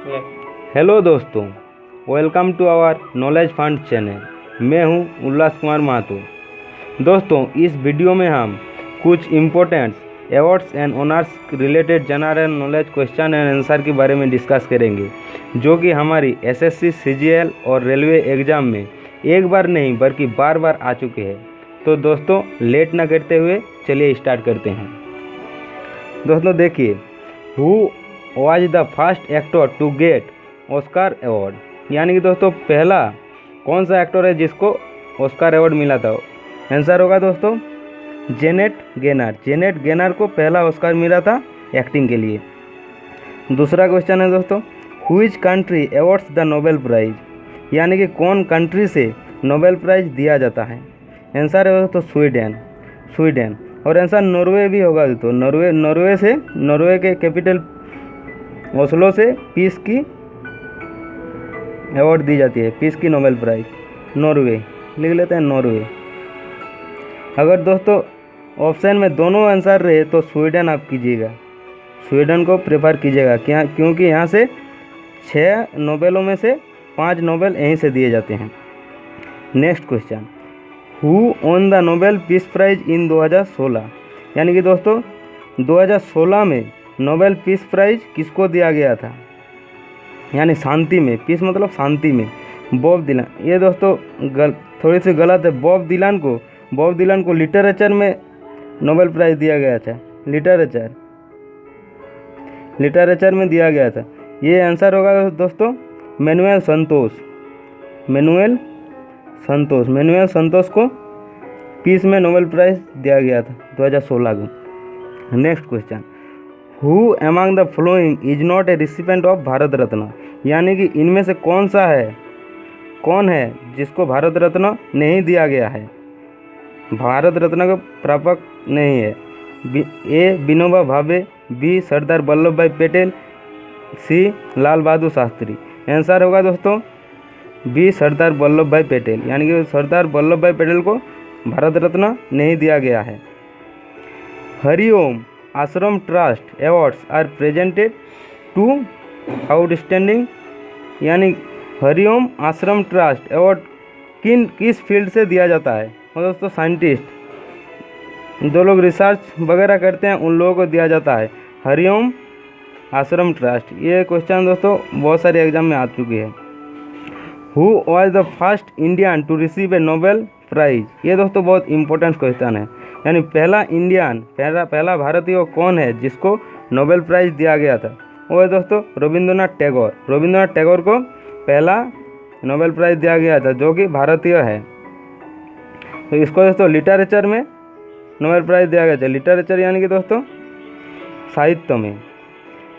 Hello दोस्तों, welcome to our knowledge fund channel. मैं हूं उल्लास कुमार महतो। दोस्तों, इस वीडियो में हम कुछ important awards and honours related general knowledge question and answer के बारे में डिस्कस करेंगे, जो कि हमारी एसएससी, सीजीएल और रेलवे एग्ज़ाम में एक बार नहीं बल्कि बार बार आ चुके हैं। तो दोस्तों, लेट ना करते हुए चलिए स्टार्ट करते हैं। दोस्तों देखिए, who was the first actor to get Oscar award, यानी कि दोस्तों पहला कौन सा एक्टर है जिसको ऑस्कर अवार्ड मिला था। आंसर होगा दोस्तों जेनेट गेनर। जेनेट गेनर को पहला ऑस्कर मिला था एक्टिंग के लिए। दूसरा क्वेश्चन है दोस्तों, which country awards the Nobel prize, यानी कि कौन कंट्री से नोबेल प्राइज दिया जाता है। आंसर है दोस्तों स्वीडन। और आंसर नॉर्वे भी होगा दोस्तों। नॉर्वे के कैपिटल ओस्लो से पीस की अवार्ड दी जाती है, पीस की नोबेल प्राइज। नॉर्वे लिख लेते हैं, नॉर्वे। अगर दोस्तों ऑप्शन में दोनों आंसर रहे तो स्वीडन आप कीजिएगा, स्वीडन को प्रेफर कीजिएगा, क्या क्योंकि यहाँ से 6 नोबेलों में से 5 नोबेल यहीं से दिए जाते हैं। Next question, who won the Nobel peace prize in 2016, यानी कि दोस्तों 2016 में नोबेल पीस प्राइज किसको दिया गया था, यानी शांति में, पीस मतलब शांति में। बॉब डिलान, ये दोस्तों थोड़ी सी गलत है। बॉब डिलान को लिटरेचर में नोबेल प्राइज दिया गया था। लिटरेचर में दिया गया था। ये आंसर होगा दोस्तों मैनुएल संतोष को पीस में नोबेल प्राइज दिया गया था 2016 को। Next question, who among the following is not a recipient of Bharat Ratna, यानी कि इनमें से कौन है जिसको भारत रत्न नहीं दिया गया है, भारत रत्न का प्रापक नहीं है। ए विनोबा भावे, बी सरदार वल्लभ भाई पटेल, सी लाल बहादुर शास्त्री। आंसर होगा दोस्तों बी सरदार वल्लभ भाई पटेल, यानी कि सरदार वल्लभ भाई पटेल को भारत रत्न नहीं दिया गया है। Hariom Ashram trust awards are presented to outstanding, यानी हरिओम आश्रम ट्रस्ट अवार्ड किस फील्ड से दिया जाता है। और दोस्तों साइंटिस्ट, जो लोग रिसर्च वगैरह करते हैं उन लोगों को दिया जाता है हरिओम आश्रम ट्रस्ट। ये क्वेश्चन दोस्तों बहुत सारे एग्जाम में आ चुकी है। Who was the first Indian to receive a Nobel prize, ये दोस्तों बहुत इंपॉर्टेंट क्वेश्चन है, यानी पहला भारतीय कौन है जिसको नोबेल प्राइज दिया गया था। वो है दोस्तों रविंद्रनाथ टैगोर को पहला नोबेल प्राइज दिया गया था, जो कि भारतीय है। तो इसको दोस्तों लिटरेचर में नोबेल प्राइज दिया गया था। लिटरेचर यानी कि दोस्तों साहित्य में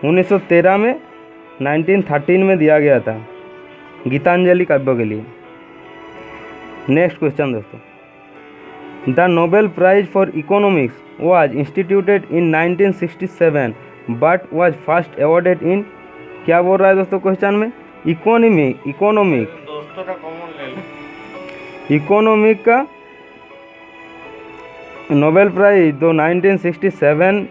1913 में 1913 में दिया गया था गीतांजलि काव्य के लिए। नेक्स्ट क्वेश्चन दोस्तों, the Nobel prize for economics was instituted in 1967 but was first awarded in, क्या बोल रहा है दोस्तों क्वेश्चन में, इकोनॉमिक का नोबेल प्राइज तो 1967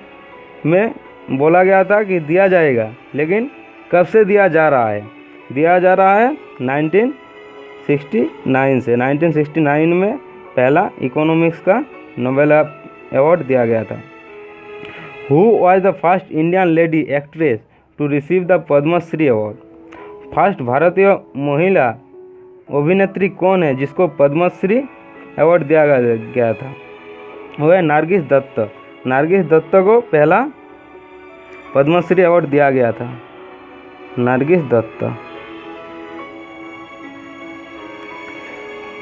में बोला गया था कि दिया जाएगा, लेकिन कब से दिया जा रहा है 1969 से। 1969 में पहला इकोनॉमिक्स का नोबेल अवार्ड दिया गया था। Who was the first Indian lady actress to receive the Padmashri award, first भारतीय महिला अभिनेत्री कौन है जिसको पद्मश्री अवार्ड दिया गया था। वो है नारगिस दत्त को पहला पद्मश्री अवार्ड दिया गया था, Nargis Dutt.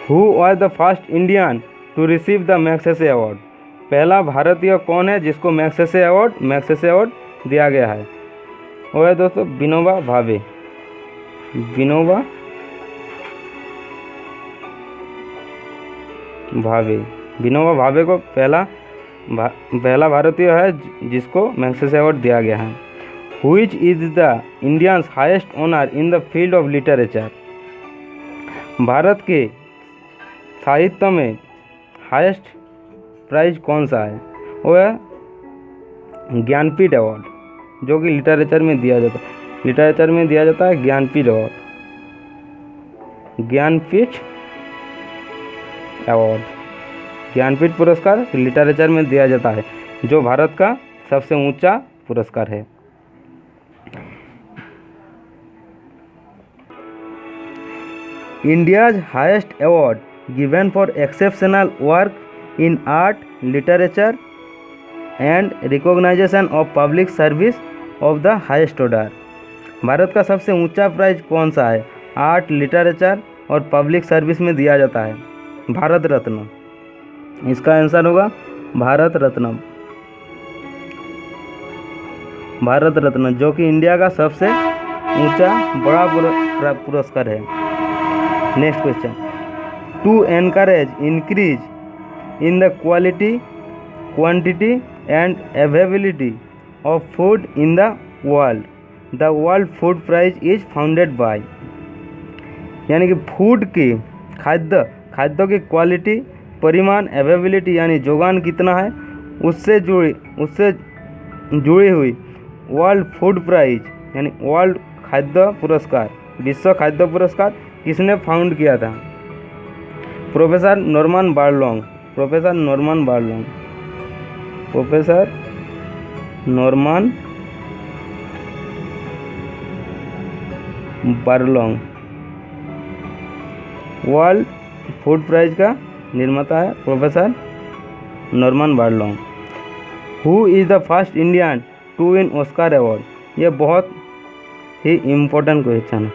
Who was the first Indian to receive the Magsaysay award, पहला भारतीय कौन है जिसको मैग्सेसे अवार्ड दिया गया है। वो है दोस्तों विनोबा भावे को पहला भारतीय है जिसको मैग्सेसे अवार्ड दिया गया है। Which is the Indian's highest honour in the field of literature, Bharat के साहित्य में हाईएस्ट प्राइज कौन सा है। वो है ज्ञानपीठ अवार्ड, जो कि लिटरेचर में दिया जाता है। लिटरेचर में दिया जाता है ज्ञानपीठ अवार्ड, ज्ञानपीठ अवार्ड, ज्ञानपीठ पुरस्कार लिटरेचर में दिया जाता है, जो भारत का सबसे ऊंचा पुरस्कार है। India's highest award given for exceptional work in art, literature and recognisation of public service of the highest order. Bharat का सबसे ऊंचा प्राइज कौन सा है? आर्ट, लिटरेचर और पब्लिक सर्विस में दिया जाता है भारत रत्न। इसका आंसर होगा भारत रत्न, भारत रत्न, जो कि इंडिया का सबसे ऊंचा बड़ा पुरस्कार है। Next question, to encourage increase in the quality, quantity and availability of food in the world food prize is founded by. यानी कि फूड की खाद्यों की क्वालिटी, परिमाण, अवेलेबिलिटी यानी जोगान कितना है, उससे जुड़ी हुई वर्ल्ड फूड प्राइज यानी वर्ल्ड खाद्य पुरस्कार, विश्व खाद्य पुरस्कार किसने फाउंड किया था? Professor Norman Borlaug, professor Norman Borlaug, professor Norman Borlaug world food prize का निर्माता है professor Norman Borlaug. Who is the first Indian to win Oscar award? ये बहुत ही इम्पोर्टेंट क्वेश्चन है,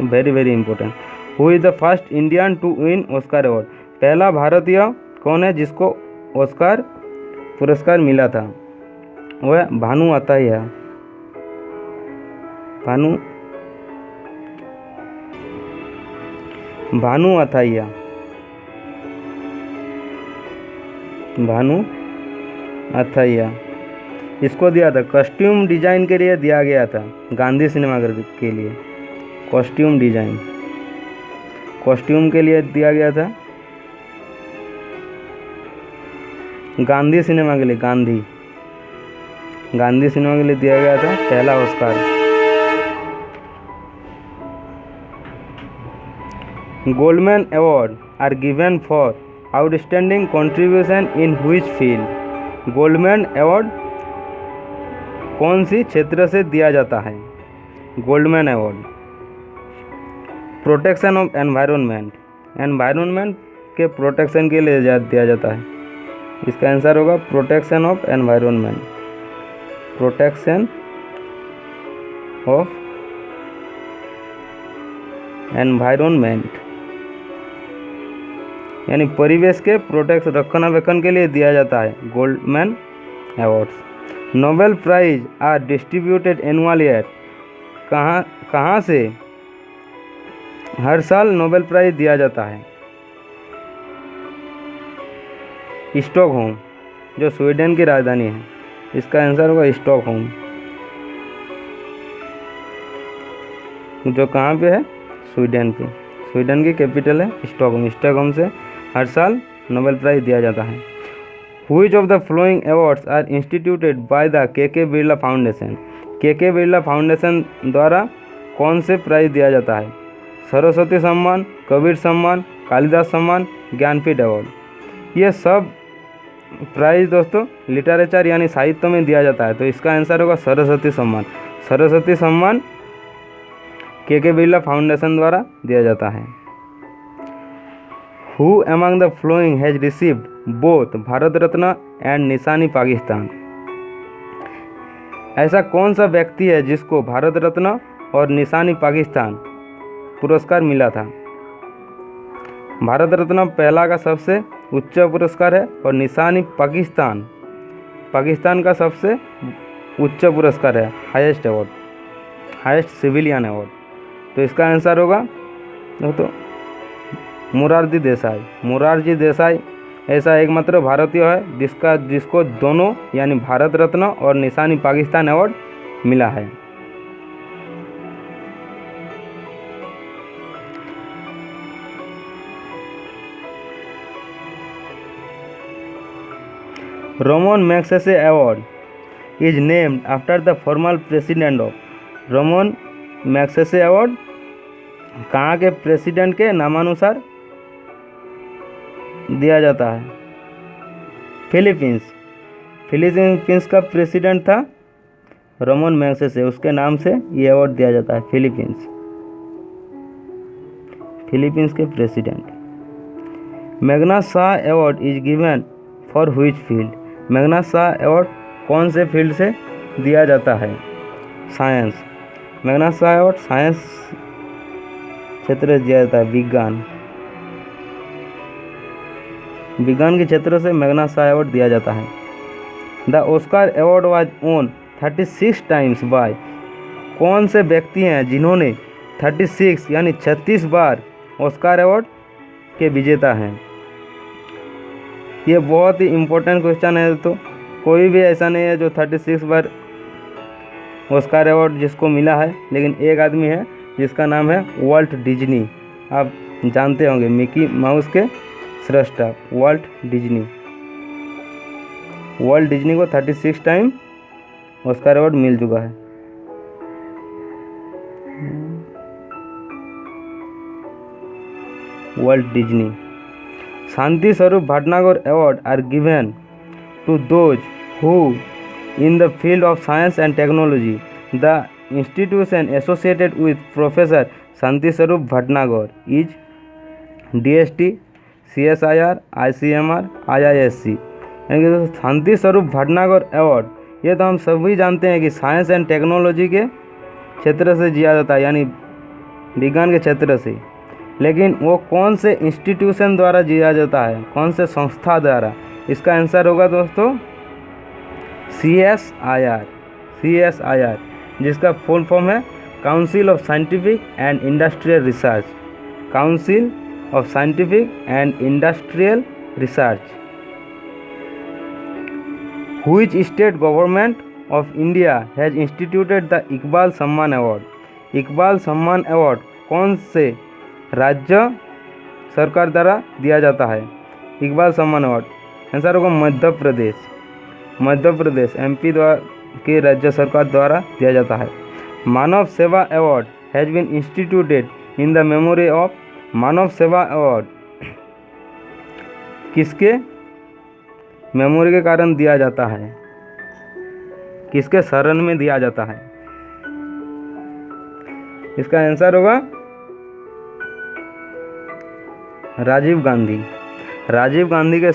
very very important. Who is the first Indian to win Oscar award? पहला भारतीय कौन है जिसको ऑस्कर पुरस्कार मिला था? वह भानु अथैया, भानु अथैया, भानु अथैया। इसको दिया था कॉस्ट्यूम डिजाइन के लिए दिया गया था, गांधी सिनेमाघर के लिए कॉस्ट्यूम डिजाइन, कॉस्ट्यूम के लिए दिया गया था गांधी सिनेमा के लिए, गांधी सिनेमा के लिए दिया गया था पहला Oscar. Goldman award are given for outstanding contribution in which field? Goldman award कौन सी क्षेत्र से दिया जाता है? Goldman award protection of environment, environment के प्रोटेक्शन के लिए दिया जाता है। इसका आंसर होगा protection of environment, protection of environment यानी परिवेश के प्रोटेक्शन, रक्षणावेक्षण के लिए दिया जाता है Goldman awards. Nobel prize are distributed annual year, कहाँ से हर साल नोबेल प्राइज दिया जाता है? स्टॉकहोम, जो स्वीडन की राजधानी है। इसका आंसर होगा स्टॉकहोम, जो कहाँ पे है? स्वीडन पे, स्वीडन की कैपिटल है स्टॉकहोम। स्टॉकहोम से हर साल नोबेल प्राइज दिया जाता है। Which of the following awards are instituted by the के बिरला फाउंडेशन? के बिरला फाउंडेशन द्वारा कौन से प्राइज दिया जाता है? सरस्वती सम्मान, कबीर सम्मान, कालिदास सम्मान, ज्ञानपीठ अवार्ड। ये सब प्राइज दोस्तों लिटरेचर यानी साहित्य में दिया जाता है, तो इसका आंसर होगा सरस्वती सम्मान। सरस्वती सम्मान के बिरला फाउंडेशन द्वारा दिया जाता है। Who among the following has received both Bharat Ratna and निशानी पाकिस्तान? ऐसा कौन सा व्यक्ति है जिसको भारत रत्न और निशानी पाकिस्तान पुरस्कार मिला था? भारत रत्न पहला का सबसे उच्च पुरस्कार है और निशानी पाकिस्तान का सबसे उच्च पुरस्कार है, highest award, highest civilian award. तो इसका आंसर होगा दोस्तों मोरारजी देसाई। मोरारजी देसाई ऐसा एकमात्र भारतीय है जिसको दोनों यानी भारत रत्न और निशानी पाकिस्तान अवार्ड मिला है। Ramon Magsaysay Award is named after the former president of। Ramon Magsaysay award कहाँ के प्रेसिडेंट के नामानुसार दिया जाता है? फिलीपींस। फिलीपींस का प्रेसिडेंट था रामन मैग्सेसे, उसके नाम से ये अवार्ड दिया जाता है। फिलीपींस के president. Magna Shah award is given for which field? Magna Shah award कौन से फील्ड से दिया जाता है? Science. Magna Shah award science क्षेत्र से दिया जाता है। विज्ञान के क्षेत्र से मैग्ना शाह अवार्ड दिया जाता है। The Oscar award was own 36 times bye? कौन से व्यक्ति हैं जिन्होंने 36 यानी 36 बार ऑस्कर अवार्ड के विजेता हैं? ये बहुत ही इम्पोर्टेंट क्वेश्चन है। तो कोई भी ऐसा नहीं है जो 36 बार ऑस्कर अवार्ड जिसको मिला है, लेकिन एक आदमी है जिसका नाम है वाल्ट डिज्नी। आप जानते होंगे, मिकी माउस के सृष्टा वाल्ट डिज्नी। वाल्ट डिज्नी को 36 टाइम ऑस्कर अवार्ड मिल चुका है। Volt Disney. Shanti Swarup Bhatnagar award are given to those who in the field of science and technology. The institution associated with professor Shanti Swarup Bhatnagar is DST, CSIR, ICMR, IISc। यानी कि शांति Swarup Bhatnagar award ये तो हम सभी जानते हैं कि साइंस एंड टेक्नोलॉजी के क्षेत्र से दिया जाता है, यानी विज्ञान के क्षेत्र से। लेकिन वो कौन से इंस्टीट्यूशन द्वारा दिया जाता है, कौन से संस्था द्वारा? इसका आंसर होगा दोस्तों CSIR, जिसका फुल फॉर्म है council of scientific and industrial research. Council of scientific and industrial research. Which state government of India has instituted the Iqbal सम्मान अवार्ड? इकबाल सम्मान अवार्ड कौन से राज्य सरकार द्वारा दिया जाता है? इकबाल सम्मान अवार्ड आंसर होगा मध्य प्रदेश। MP द्वारा की राज्य सरकार द्वारा दिया जाता है। Manav Seva award has been instituted in the memory of. Manav Seva award किसके मेमोरी के कारण दिया जाता है? किसके शरण में दिया जाता है? इसका आंसर होगा राजीव गांधी। राजीव गांधी को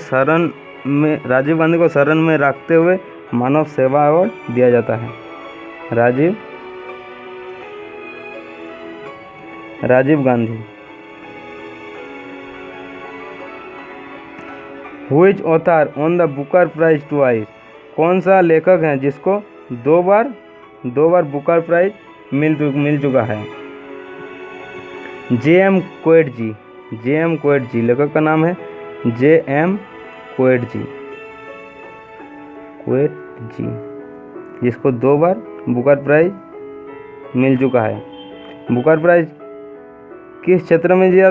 शरण में रखते हुए मानव सेवा अवार्ड दिया जाता है। Rajiv Gandhi. Which author won the Booker Prize twice? कौन सा लेखक है जिसको दो बार बुकर प्राइज मिल चुका है? J.M. क्वेटजी। लेखक का नाम है J.M. क्वेटजी, जिसको 2 बार बुकर प्राइज मिल चुका है। बुकर प्राइज किस क्षेत्र में दिया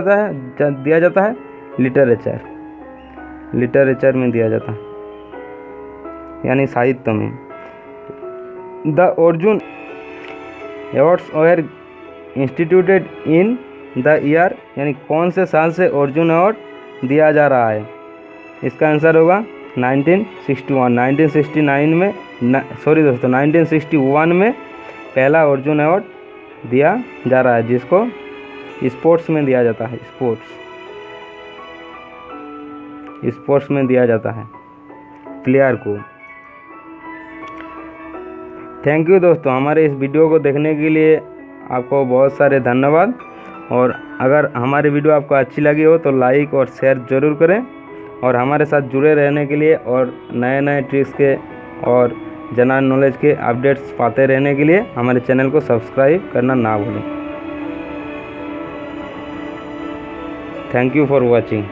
जाता है? लिटरेचर में दिया जाता है, यानी साहित्य में। The Arjun awards were instituted in the year, यानी कौन से साल से अर्जुन अवार्ड दिया जा रहा है? इसका आंसर होगा 1961। 1961 में पहला अर्जुन अवार्ड दिया जा रहा है, जिसको स्पोर्ट्स में दिया जाता है। स्पोर्ट्स में दिया जाता है प्लेयर को। थैंक यू दोस्तों, हमारे इस वीडियो को देखने के लिए आपको बहुत सारे धन्यवाद। और अगर हमारी वीडियो आपको अच्छी लगी हो तो लाइक और शेयर ज़रूर करें, और हमारे साथ जुड़े रहने के लिए और नए ट्रिक्स के और जनरल नॉलेज के अपडेट्स पाते रहने के लिए हमारे चैनल को सब्सक्राइब करना ना भूलें। Thank you for watching.